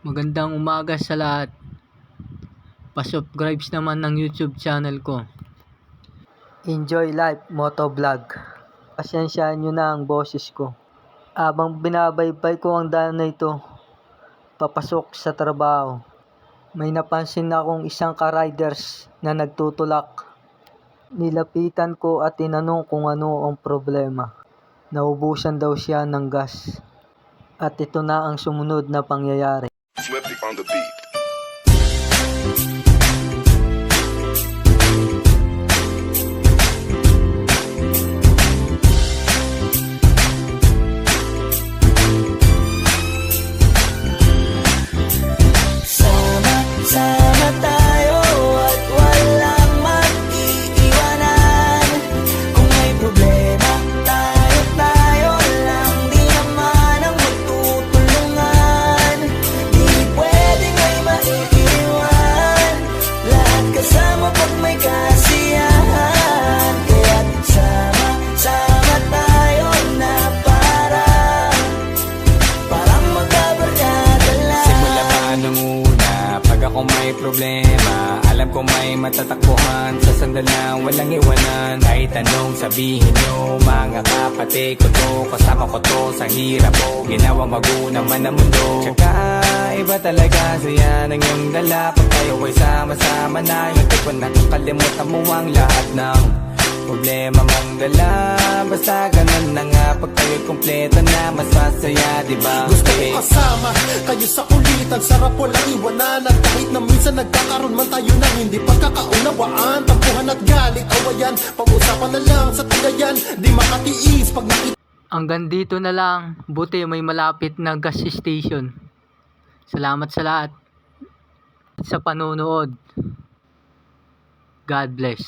Magandang umaga sa lahat. Pa-subscribe naman ng YouTube channel ko. Enjoy Life Motovlog. Pasensyaan nyo na ang boses ko. Habang binabaybay ko ang daan na ito, papasok sa trabaho, may napansin akong isang ka-riders na nagtutulak. Nilapitan ko at tinanong kung ano ang problema. Naubusan daw siya ng gas. At ito na ang sumunod na pangyayari. Flippy on the beat. Sama tayo at walang mag-iiwanan. Kung may problema, tayo lang, di naman ang magtutulungan. Di pwedeng may maiiwan, lahat kasama pag may kasiyahan. Kaya't sama tayo na parang magkabarkada lang. Simula pa nung una, pag ako may problema, alam ko may matatakbuhan. Sa sandal na walang iwanan. Kahit anong sabihin nyo, mga kapatid ko to, kasama ko to sa hirap ko, ginawang maguna man ang mundo. Tsaka iba talaga saya ng iyong dala. Pag tayo ay sama-sama na, hindi ko nakakalimutan mo ang lahat ng problema mong dala. Basta ganun na nga, pag tayo'y kumpleto na, mas masaya, diba? Gusto ko kasama kayo sa kulitan, sarap walang iwanan. At kahit na minsan nagkakaroon man tayo ng hindi pagkakaunawaan, tampuhan at galit, awayan, pag-usapan na lang sa tagayan, di makatiis pag nakita. Hanggang dito na lang. Buti may malapit na gas station. Salamat sa lahat sa panonood. God bless.